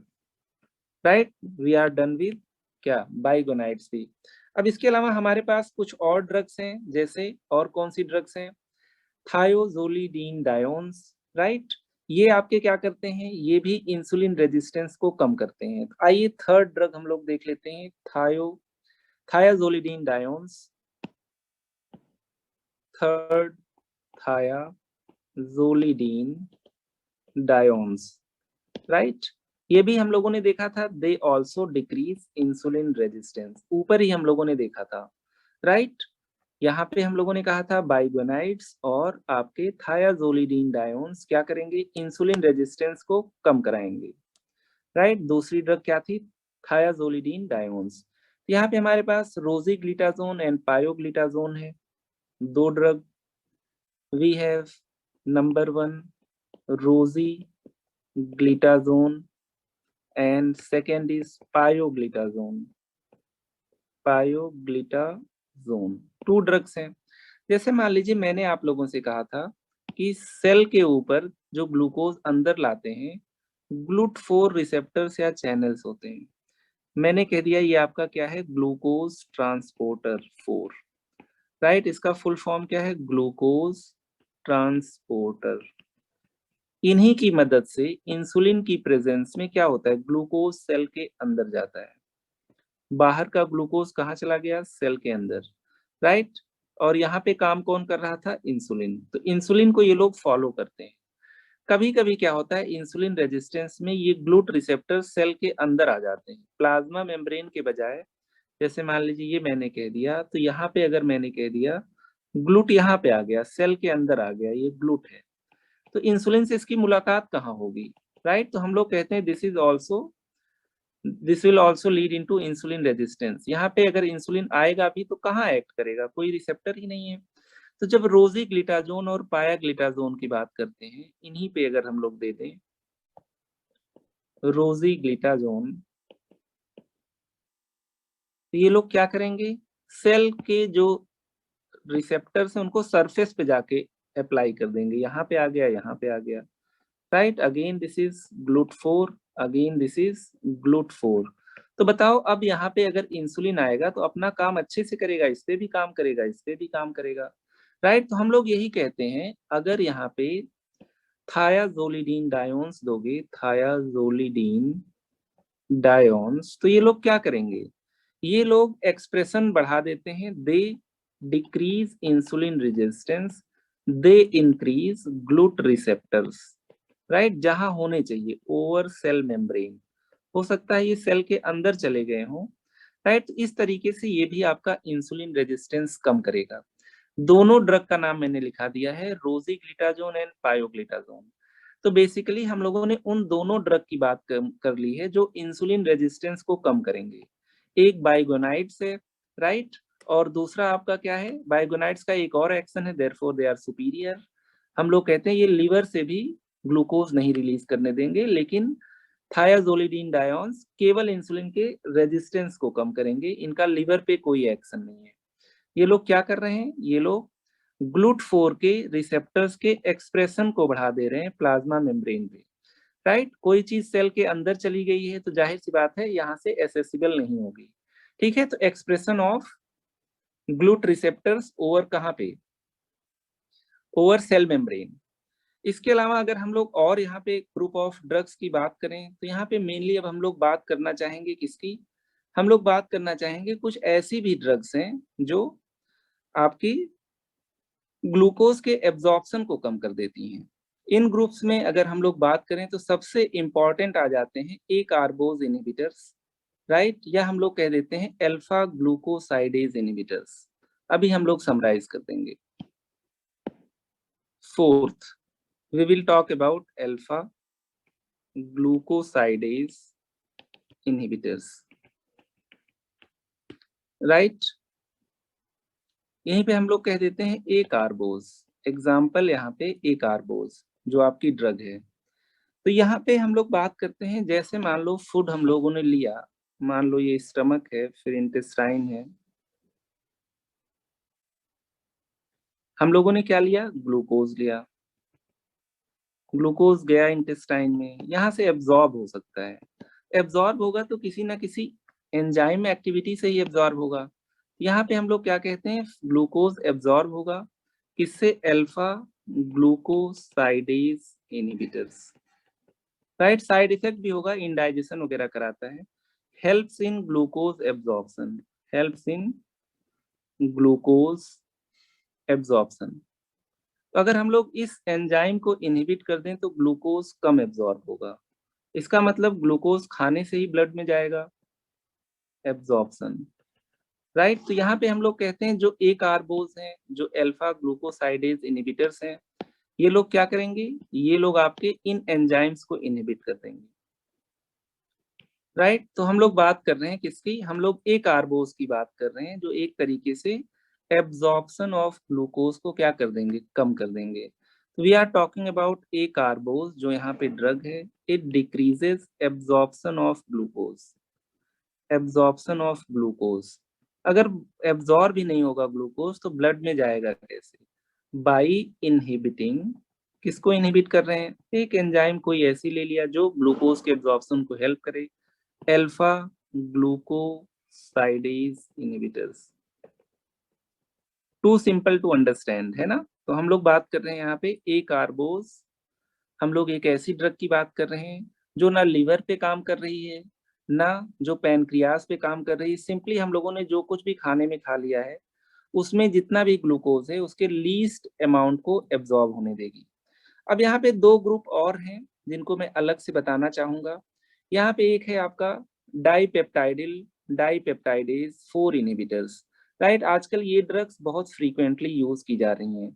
right. We are done with क्या, बाइगोनाइड्स भी। अब इसके अलावा हमारे पास कुछ और ड्रग्स हैं, जैसे और कौन सी ड्रग्स हैं, थायोजोलिडीन डायोन्स, राइट। ये आपके क्या करते हैं, ये भी इंसुलिन रेजिस्टेंस को कम करते हैं। तो आइए थर्ड ड्रग हम लोग देख लेते हैं, थायाजोलिडीन डायोन्स, थर्ड थायाजोलिडीन डायोन्स, राइट। ये भी हम लोगों ने देखा था, they also decrease insulin resistance, ऊपर ही हम लोगों ने देखा था, राइट। यहाँ पे हम लोगों ने कहा था बाइगोनाइड्स और आपके थायाजोलिडीन डायोन्स क्या करेंगे, इंसुलिन रेजिस्टेंस को कम कराएंगे, राइट। दूसरी ड्रग क्या थी, थायाजोलिडीन डायोन्स। यहाँ पे हमारे पास रोजीग्लिटाजोन एंड पायोग्लिटाजोन है, दो ड्रग। We have number 1 rosiglitazone and second is pioglitazone, pioglitazone. Two drugs हैं। जैसे मान लीजिए मैंने आप लोगों से कहा था कि सेल के ऊपर जो ग्लूकोज अंदर लाते हैं, ग्लूट4 रिसेप्टर्स या चैनल्स होते हैं। मैंने कह दिया ये आपका क्या है, ग्लूकोज ट्रांसपोर्टर 4, राइट। इसका फुल फॉर्म क्या है, ग्लूकोज ट्रांसपोर्टर। इन्हीं की मदद से इंसुलिन की प्रेजेंस में क्या होता है, ग्लूकोज सेल के अंदर जाता है। बाहर का ग्लूकोज कहाँ चला गया, सेल के अंदर, राइट। और यहाँ पे काम कौन कर रहा था, इंसुलिन। तो इंसुलिन को ये लोग फॉलो करते हैं। कभी कभी क्या होता है, इंसुलिन रेजिस्टेंस में ये ग्लूट रिसेप्टर सेल के अंदर आ जाते हैं, प्लाज्मा मेम्ब्रेन के बजाय। जैसे मान लीजिए ये मैंने कह दिया, तो यहाँ पे अगर मैंने कह दिया ग्लूट यहाँ पे आ गया, सेल के अंदर आ गया, ये ग्लूट है, तो इंसुलिन से इसकी मुलाकात कहाँ होगी, राइट। तो हम लोग कहते हैं this will also lead into insulin resistance. यहाँ पे अगर इंसुलिन आएगा भी तो कहाँ एक्ट करेगा, कोई रिसेप्टर ही नहीं है। तो जब रोजीग्लिटाजोन और पायाग्लिटाजोन की बात करते हैं, इन्हीं पे अगर हम लोग दे दें रोजीग्लिटाजोन, तो ये लोग क्या करेंगे, सेल के जो रिसेप्टर्स हैं उनको सरफेस पे जाके अप्लाई कर देंगे, यहाँ पे आ गया, यहाँ पे आ गया, right. Again this is ग्लूट4, again this is ग्लूट4। तो बताओ अब यहाँ पे अगर इंसुलिन आएगा तो अपना काम अच्छे से करेगा, इस पे भी काम करेगा, इस पे भी काम करेगा, राइट। तो हम लोग यही कहते हैं, अगर यहाँ पे थायाजोलिडीन डायोन्स दोगे, थायाजोलिडीन डायोन्स, तो ये लोग क्या करेंगे, ये लोग एक्सप्रेशन बढ़ा देते हैं, they decrease insulin resistance, they increase GLUT receptors, right. जहां होने चाहिए ओवर सेल मेम्ब्रेन, हो सकता है ये सेल के अंदर चले गए हों, राइट। इस तरीके से ये भी आपका इंसुलिन रेजिस्टेंस कम करेगा। दोनों ड्रग का नाम मैंने लिखा दिया है, रोजीग्लिटाजोन एंड पायोग्लिटाजोन। तो बेसिकली हम लोगों ने उन दोनों ड्रग की बात कर ली है जो इंसुलिन रेजिस्टेंस को कम करेंगे। एक बाइगोनाइड से, राइट, और दूसरा आपका क्या है, बाइगोनाइट्स का एक और एक्शन है, देयरफॉर दे आर सुपीरियर। हम लोग कहते हैं ये लीवर से भी ग्लूकोज नहीं रिलीज करने देंगे, लेकिन थायाजोलिडीन डायोन्स केवल इंसुलिन के रेजिस्टेंस को कम करेंगे, इनका लीवर पे कोई एक्शन नहीं है। ये लोग क्या कर रहे हैं, ये लोग GLUT4 के रिसेप्टर्स के एक्सप्रेशन को बढ़ा दे रहे हैं प्लाज्मा मेम्ब्रेन पे, राइट। कोई चीज सेल के अंदर चली गई है तो जाहिर सी बात है यहाँ से एसेसिबल नहीं होगी, ठीक है। तो expression of GLUT receptors over कहाँ पे, ओवर सेल मेम्ब्रेन। इसके अलावा अगर हम लोग और यहाँ पे ग्रुप ऑफ ड्रग्स की बात करें तो यहाँ पे मेनली अब हम लोग बात करना चाहेंगे किसकी, हम लोग बात करना चाहेंगे कुछ ऐसी भी ड्रग्स हैं जो आपकी ग्लूकोज के एब्जॉर्प्शन को कम कर देती हैं। इन ग्रुप्स में अगर हम लोग बात करें तो सबसे इंपॉर्टेंट आ जाते हैं ए कार्बोज इनहिबिटर्स, राइट, या हम लोग कह देते हैं अल्फा ग्लूकोसाइडेज इनहिबिटर्स। अभी हम लोग समराइज कर देंगे। Fourth, we will talk about alpha glucosidase inhibitors, right। यहीं पे हम लोग कह देते हैं ए कार्बोज, एग्जाम्पल यहाँ पे ए कार्बोज जो आपकी ड्रग है। तो यहाँ पे हम लोग बात करते हैं, जैसे मान लो फूड हम लोगों ने लिया, मान लो ये स्टमक है, फिर इंटेस्टाइन है, हम लोगों ने क्या लिया, ग्लूकोज लिया, ग्लूकोज गया इंटेस्टाइन में, यहाँ से एब्जॉर्ब हो सकता है। एब्जॉर्ब होगा तो किसी ना किसी एंजाइम एक्टिविटी से ही एब्जॉर्ब होगा। यहाँ पे हम लोग क्या कहते हैं, ग्लूकोज एब्जॉर्ब होगा किससे, alpha glucosidase inhibitors, right. Side effect भी होगा, इंडाइजेशन वगैरह कराता है। Helps in glucose absorption, helps in glucose absorption. तो अगर हम लोग इस एंजाइम को इनहिबिट कर दें तो ग्लूकोज कम एब्जॉर्ब होगा, इसका मतलब ग्लूकोज खाने से ही ब्लड में जाएगा, एब्जॉर्प्शन, राइट। तो यहाँ पे हम लोग कहते हैं जो ए कार्बोज हैं, जो अल्फा ग्लूकोसाइडेज इनहिबिटर्स हैं, ये लोग क्या करेंगे, ये लोग आपके इन एंजाइम्स को इनहिबिट कर देंगे, राइट। तो हम लोग बात कर रहे हैं किसकी, हम लोग ए कार्बोज की बात कर रहे हैं जो एक तरीके से एब्जॉर्प्शन ऑफ ग्लूकोज को क्या कर देंगे, कम कर देंगे। तो वी आर टॉकिंग अबाउट ए कार्बोज जो यहाँ पे ड्रग है, it decreases absorption of glucose, absorption of glucose. अगर एब्जॉर्ब ही नहीं होगा ग्लूकोज तो ब्लड में जाएगा कैसे, बाई इनहिबिटिंग, किसको इनहिबिट कर रहे हैं, एक एंजाइम कोई ऐसी ले लिया जो ग्लूकोज के एब्जॉर्प्शन को हेल्प करे, alpha glucosidase inhibitors. Too simple to understand है ना। तो हम लोग बात कर रहे हैं यहाँ पे ए कार्बोज, हम लोग एक ऐसी ड्रग की बात कर रहे हैं जो ना लिवर पे काम कर रही है, ना जो पैनक्रियास पे काम कर रही है। सिंपली हम लोगों ने जो कुछ भी खाने में खा लिया है उसमें जितना भी ग्लूकोज है उसके लीस्ट अमाउंट को एब्जॉर्ब होने देगी। अब यहाँ पे दो ग्रुप और हैं जिनको मैं अलग से बताना चाहूंगा। यहाँ पे एक है आपका डाइपेप्टाइडिल डाइपेप्टाइडेज 4 इनहिबिटर्स, राइट। आजकल ये ड्रग्स बहुत फ्रीक्वेंटली यूज की जा रही हैं,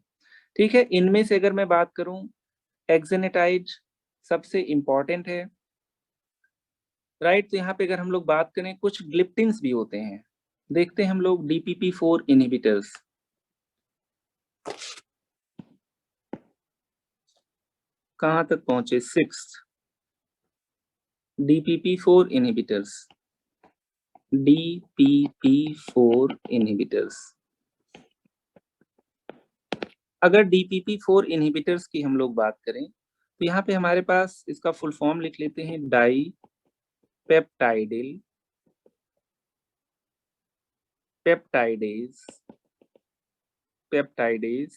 ठीक है। इनमें से अगर मैं बात करूं, एक्सेनेटाइड सबसे इंपॉर्टेंट है, राइट। तो यहाँ पे अगर हम लोग बात करें कुछ ग्लिप्टिन्स भी होते हैं, देखते हैं हम लोग DPP4 इनहिबिटर्स, कहां तक पहुंचे, 6 DPP4 इनहिबिटर्स, DPP4 इनहिबिटर्स। अगर DPP4 इनहिबिटर्स की हम लोग बात करें तो यहाँ पे हमारे पास इसका फुल फॉर्म लिख लेते हैं, dipeptidyl peptidase peptidase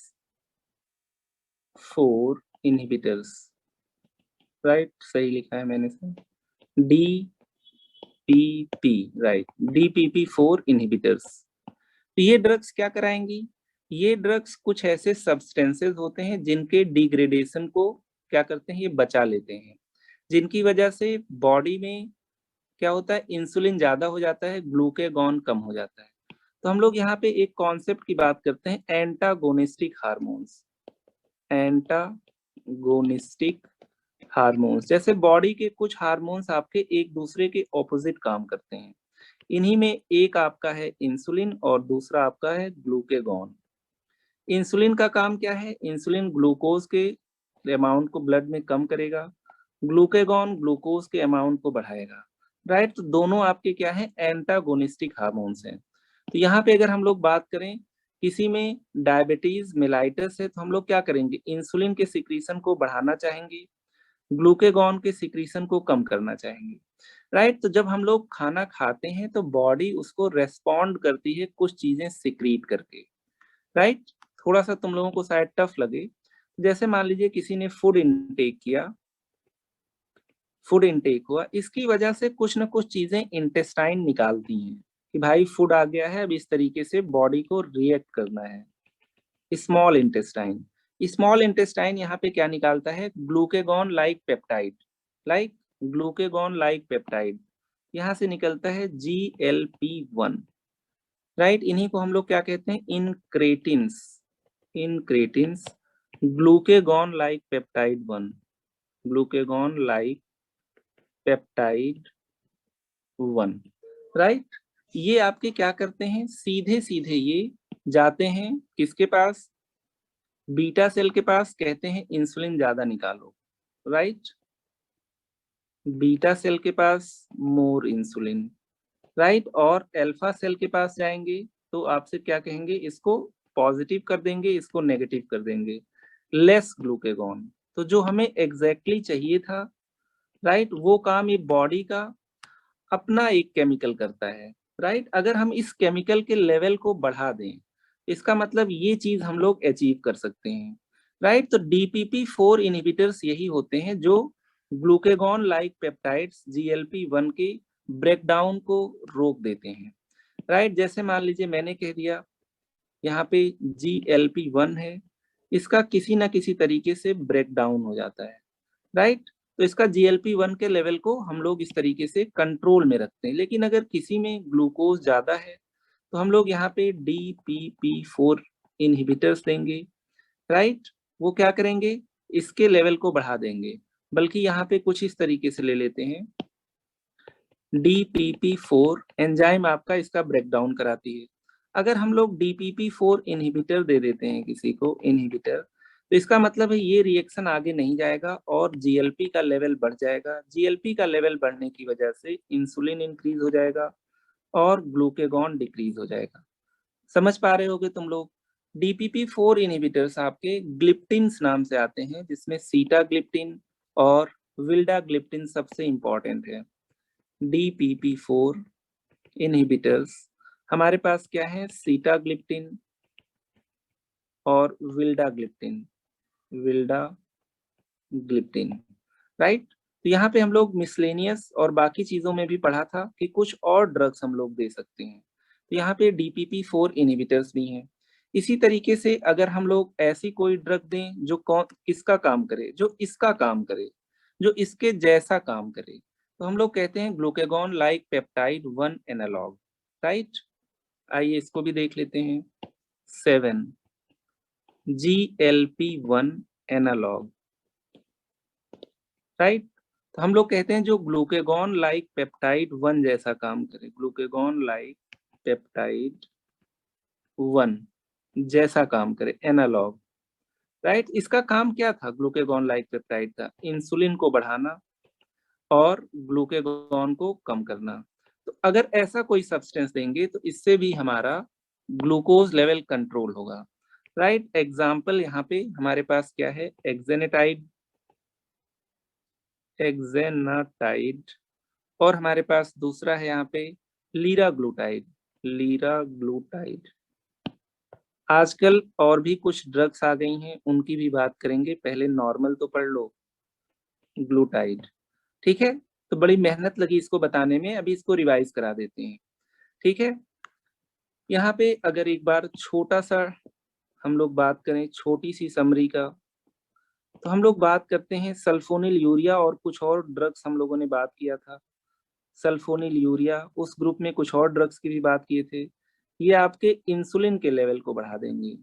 4 inhibitors, right, सही लिखा है मैंने से, DPP, राइट, DPP4 इनहिबिटर्स। तो ये ड्रग्स क्या कराएंगी, ये ड्रग्स कुछ ऐसे सब्सटेंसेस होते हैं जिनके डिग्रेडेशन को क्या करते हैं, ये बचा लेते हैं, जिनकी वजह से बॉडी में क्या होता है, इंसुलिन ज्यादा हो जाता है, ग्लूकेगॉन कम हो जाता है। तो हम लोग यहाँ पे एक कॉन्सेप्ट की बात करते हैं, एंटागोनिस्टिक हार्मोन्स, एंटागोनिस्टिक हार्मोन्स। जैसे बॉडी के कुछ हार्मोन्स आपके एक दूसरे के ऑपोजिट काम करते हैं, इन्हीं में एक आपका है इंसुलिन और दूसरा आपका है ग्लूकेगॉन। इंसुलिन का काम क्या है? इंसुलिन ग्लूकोज के अमाउंट को ब्लड में कम करेगा, ग्लूकेगॉन ग्लूकोज के अमाउंट को बढ़ाएगा, राइट। तो दोनों आपके क्या है? एंटागोनिस्टिक हार्मोन्स हैं। तो यहाँ पे अगर हम लोग बात करें, किसी में डायबिटीज मेलाइटस है तो हम लोग क्या करेंगे? इंसुलिन के सिक्रीशन को बढ़ाना चाहेंगे, ग्लूकेगॉन के सिक्रीशन को कम करना चाहेंगे, राइट। तो जब हम लोग खाना खाते हैं तो बॉडी उसको रेस्पॉन्ड करती है कुछ चीजें सिक्रीट करके, राइट। थोड़ा सा तुम लोगों को शायद टफ लगे, जैसे मान लीजिए किसी ने फूड इनटेक किया, फूड इनटेक हुआ, इसकी वजह से कुछ ना कुछ चीजें इंटेस्टाइन निकालती हैं कि भाई फूड आ गया है, अब इस तरीके से बॉडी को रिएक्ट करना है। स्मॉल इंटेस्टाइन यहाँ पे क्या निकालता है? Glucagon like peptide, like glucagon like peptide, यहाँ से निकलता है GLP-1, राइट। इन्हीं को हम लोग क्या कहते हैं? Incretins, incretins, glucagon like peptide 1, glucagon like peptide 1, right. ये आपके क्या करते हैं? सीधे सीधे ये जाते हैं किसके पास? बीटा सेल के पास, कहते हैं इंसुलिन ज्यादा निकालो, राइट। बीटा सेल के पास मोर इंसुलिन, राइट। और अल्फा सेल के पास जाएंगे तो आपसे क्या कहेंगे? इसको पॉजिटिव कर देंगे, इसको नेगेटिव कर देंगे, लेस ग्लूकेगॉन। तो जो हमें एग्जैक्टली चाहिए था, राइट, वो काम ये बॉडी का अपना एक केमिकल करता है, राइट। अगर हम इस केमिकल के लेवल को बढ़ा दें, इसका मतलब ये चीज हम लोग अचीव कर सकते हैं, राइट। तो DPP-4 इनहिबिटर्स यही होते हैं जो ग्लूकेगॉन लाइक पेप्टाइड्स GLP-1 के ब्रेकडाउन को रोक देते हैं, राइट। जैसे मान लीजिए मैंने कह दिया यहाँ पे GLP-1 है, इसका किसी ना किसी तरीके से ब्रेकडाउन हो जाता है, राइट। तो इसका GLP-1 के लेवल को हम लोग इस तरीके से कंट्रोल में रखते हैं। लेकिन अगर किसी में ग्लूकोज ज्यादा है तो हम लोग यहाँ पे DPP-4 इनहिबिटर्स देंगे, राइट। वो क्या करेंगे? इसके लेवल को बढ़ा देंगे, बल्कि यहाँ पे कुछ इस तरीके से ले लेते हैं। DPP-4 एंजाइम आपका इसका ब्रेकडाउन कराती है। अगर हम लोग DPP-4 इनहिबिटर दे देते हैं किसी को, इनहिबिटर, तो इसका मतलब है ये रिएक्शन आगे नहीं जाएगा और GLP का लेवल बढ़ जाएगा। GLP का लेवल बढ़ने की वजह से इंसुलिन इंक्रीज हो जाएगा और ग्लूकेगॉन डिक्रीज हो जाएगा। समझ पा रहे होगे तुम लोग? DPP-4 इनहिबिटर्स आपके ग्लिप्टिन्स नाम से आते हैं, जिसमें सीटाग्लिप्टिन और विल्डाग्लिप्टिन सबसे इंपॉर्टेंट है। DPP-4 इनहिबिटर्स हमारे पास क्या है? सीटाग्लिप्टिन और विल्डाग्लिप्टिन, विल्डाग्लिप्टिन, राइट। तो यहाँ पे हम लोग मिसलेनियस और बाकी चीजों में भी पढ़ा था कि कुछ और ड्रग्स हम लोग दे सकते हैं। तो यहाँ पे DPP-4 इनहिबिटर्स भी हैं। इसी तरीके से अगर हम लोग ऐसी कोई ड्रग दें जो कौन किसका काम करे? जो इसका काम करे, जो इसके जैसा काम करे, तो हम लोग कहते हैं glucagon like peptide 1 analogue, right. आइए इसको भी देख लेते हैं। 7 GLP-1 एनालॉग, राइट। तो हम लोग कहते हैं जो ग्लूकेगॉन लाइक पेप्टाइड 1 जैसा काम करे, ग्लूकेगॉन लाइक पेप्टाइड 1 जैसा काम करे, एनालॉग, राइट। इसका काम क्या था ग्लूकेगॉन लाइक पेप्टाइड का? इंसुलिन को बढ़ाना और ग्लूकेगॉन को कम करना। तो अगर ऐसा कोई सब्सटेंस देंगे तो इससे भी हमारा ग्लूकोज लेवल कंट्रोल होगा, राइट। एग्जाम्पल यहाँ पे हमारे पास क्या है? एक्जेनेटाइड, एक्जेनाटाइड, और हमारे पास दूसरा है यहाँ पे लीराग्लूटाइड, लीराग्लूटाइड। आजकल और भी कुछ ड्रग्स आ गई हैं, उनकी भी बात करेंगे, पहले नॉर्मल तो पढ़ लो, ग्लूटाइड, ठीक है। तो बड़ी मेहनत लगी इसको बताने में, अभी इसको रिवाइज करा देते हैं, ठीक है। यहाँ पे अगर एक बार छोटा सा हम लोग बात करें, छोटी सी समरी का, तो हम लोग बात करते हैं सल्फोनिल यूरिया और कुछ और ड्रग्स हम लोगों ने बात किया था। सल्फोनिल यूरिया, उस ग्रुप में कुछ और ड्रग्स की भी बात किए थे। ये आपके इंसुलिन के लेवल को बढ़ा देंगे,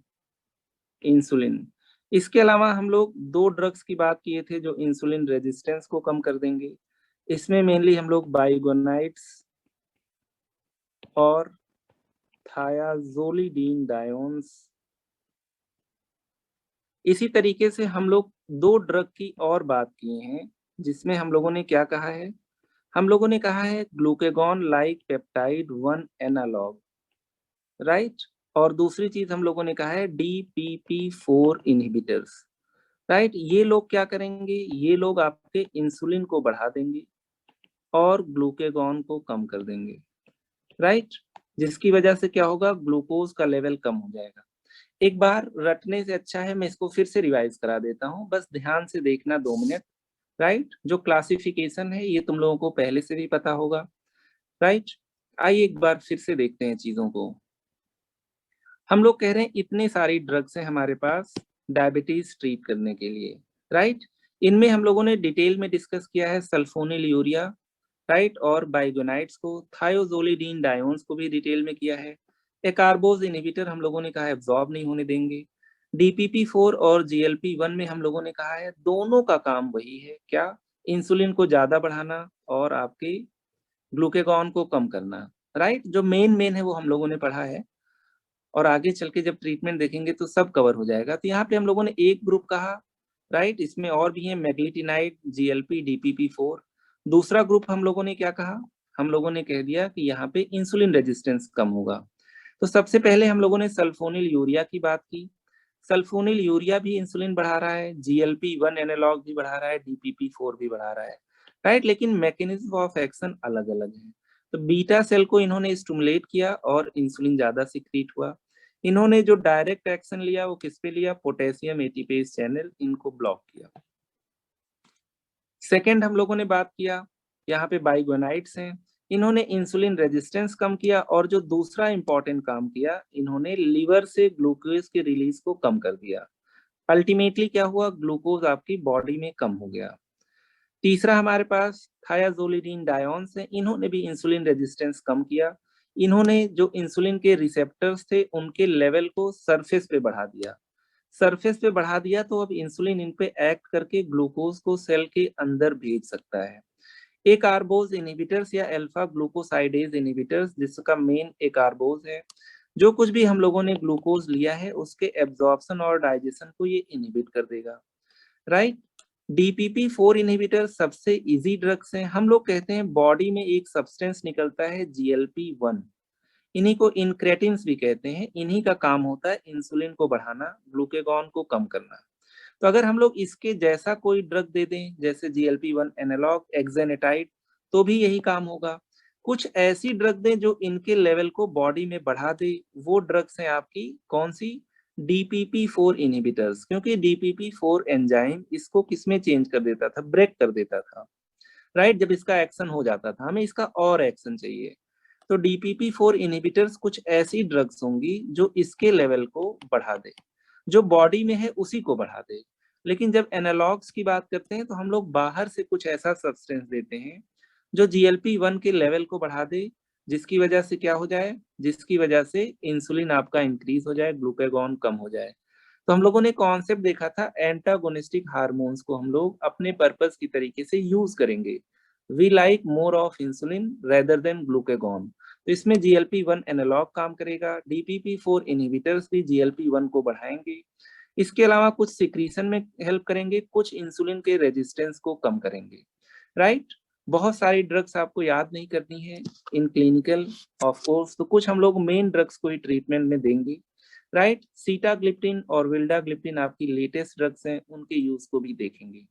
इंसुलिन। इसके अलावा हम लोग दो ड्रग्स की बात किए थे जो इंसुलिन रेजिस्टेंस को कम कर देंगे। इसमें मेनली हम लोग बाइगोनाइड्स और थायाजोलिडीन डायोन्स। इसी तरीके से हम लोग 2 ड्रग की और बात किए हैं, जिसमें हम लोगों ने क्या कहा है? हम लोगों ने कहा है glucagon like peptide 1 analogue, right? और दूसरी चीज़ हम लोगों ने कहा है DPP4 इन्हिबिटर्स, राइट? ये लोग क्या करेंगे? ये लोग आपके इंसुलिन को बढ़ा देंगे और ग्लूकागॉन को कम कर देंगे, राइट? जिसकी वजह से क्या होगा? ग्लूकोज का लेवल कम हो जाएगा। एक बार रटने से अच्छा है मैं इसको फिर से रिवाइज करा देता हूँ, बस ध्यान से देखना 2 मिनट, राइट? जो क्लासिफिकेशन है ये तुम लोगों को पहले से भी पता होगा, राइट? आइए एक बार फिर से देखते हैं चीज़ों को। हम लोग कह रहे हैं इतने सारी ड्रग्स हैं हमारे पास डायबिटीज ट्रीट करने के लिए, राइट? इनमें हम लोगों ने डिटेल में डिस्कस किया है सल्फोनिल यूरिया, राइट? और बाइगोनाइट्स को, थायोजोलिडीन डायोन्स को भी डिटेल में किया है। एकार्बोज इनहिबिटर हम लोगों ने कहा है एब्जॉर्ब नहीं होने देंगे। DPP4 और GLP-1 में हम लोगों ने कहा है दोनों का काम वही है, क्या? इंसुलिन को ज्यादा बढ़ाना और आपके ग्लूकागॉन को कम करना, राइट? जो मेन है वो हम लोगों ने पढ़ा है और आगे चल के जब ट्रीटमेंट देखेंगे तो सब कवर हो जाएगा। तो यहाँ पे हम लोगों ने एक ग्रुप कहा, राइट? इसमें और भी है मेग्लिटिनाइड, GLP, DPP4। दूसरा ग्रुप हम लोगों ने क्या कहा? हम लोगों ने कह दिया कि यहाँ पे इंसुलिन रेजिस्टेंस कम होगा। तो सबसे पहले हम लोगों ने सल्फोनिल यूरिया की बात की। सल्फोनिल यूरिया भी इंसुलिन बढ़ा रहा है, GLP-1 एनालॉग भी बढ़ा रहा है, DPP4 भी बढ़ा रहा है, राइट? लेकिन मैकेनिज्म ऑफ एक्शन अलग-अलग है। तो बीटा सेल को इन्होंने स्टिमुलेट किया और इंसुलिन ज्यादा सिक्रीट हुआ। इन्होंने जो डायरेक्ट एक्शन लिया वो किस पे लिया? पोटेशियम एटीपेज चैनल, इनको ब्लॉक किया। सेकेंड हम लोगों ने बात किया, यहाँ पे बाइगोनाइट्स हैं, इन्होंने इंसुलिन रेजिस्टेंस कम किया और जो दूसरा इंपॉर्टेंट काम किया, इन्होंने लीवर से ग्लूकोज के रिलीज को कम कर दिया। अल्टीमेटली क्या हुआ? ग्लूकोज आपकी बॉडी में कम हो गया। तीसरा हमारे पास थायाजोलिडीन डायोन्स है, इन्होंने भी इंसुलिन रेजिस्टेंस कम किया। इन्होंने जो इंसुलिन के रिसेप्टर्स थे उनके लेवल को सरफेस पे बढ़ा दिया। सरफेस पे बढ़ा दिया तो अब इंसुलिन इन पे एक्ट करके ग्लूकोज को सेल के अंदर भेज सकता है। एकार्बोज इनहिबिटर्स या अल्फा ग्लूकोसाइडेज इनहिबिटर्स, जिसका मेन एकार्बोज है, जो कुछ भी हम लोगों ने ग्लूकोज लिया है उसके एब्जॉर्प्शन और डाइजेशन को ये इनहिबिट कर देगा, राइट? DPP4 इनहिबिटर सबसे इजी ड्रग्स हैं। हम लोग कहते हैं बॉडी में एक सब्सटेंस निकलता है GLP-1, इन्हीं को इंक्रेटिन्स भी कहते हैं। इन्हीं का काम होता है इंसुलिन को बढ़ाना, ग्लूकागॉन को कम करना। तो अगर हम लोग इसके जैसा कोई ड्रग दे दें, जैसे GLP-1 एनालॉग एक्सेनेटाइड, तो भी यही काम होगा। कुछ ऐसी ड्रग दें जो इनके लेवल को बॉडी में बढ़ा दे, वो ड्रग्स हैं आपकी कौन सी? DPP4 इनहिबिटर्स, क्योंकि DPP4 एंजाइम इसको किसमें चेंज कर देता था? ब्रेक कर देता था, राइट? जब इसका एक्शन हो जाता था, हमें इसका और एक्शन चाहिए। तो DPP4 इनहिबिटर्स कुछ ऐसी ड्रग्स होंगी जो इसके लेवल को बढ़ा दे, जो बॉडी में है उसी को बढ़ा दे। लेकिन जब एनालॉग्स की बात करते हैं तो हम लोग बाहर से कुछ ऐसा सब्सटेंस देते हैं जो GLP-1 के लेवल को बढ़ा दे, जिसकी वजह से क्या हो जाए? जिसकी वजह से इंसुलिन आपका इंक्रीज हो जाए, ग्लूकागॉन कम हो जाए। तो हम लोगों ने कॉन्सेप्ट देखा था एंटागोनिस्टिक हार्मोन्स को हम लोग अपने पर्पस की तरीके से यूज करेंगे। We like more of insulin rather than glucagon. तो इसमें GLP-1 एनालॉग काम करेगा, DPP4 इनहिबिटर्स भी GLP-1 को बढ़ाएंगे। इसके अलावा कुछ सिक्रीशन में हेल्प करेंगे, कुछ इंसुलिन के रेजिस्टेंस को कम करेंगे, राइट? बहुत सारी ड्रग्स आपको याद नहीं करनी है इन क्लिनिकल, ऑफ कोर्स, तो कुछ हम लोग मेन ड्रग्स को ही ट्रीटमेंट में देंगे, राइट? सीटाग्लिप्टिन और विल्डाग्लिप्टिन आपकी लेटेस्ट ड्रग्स हैं, उनके यूज को भी देखेंगे।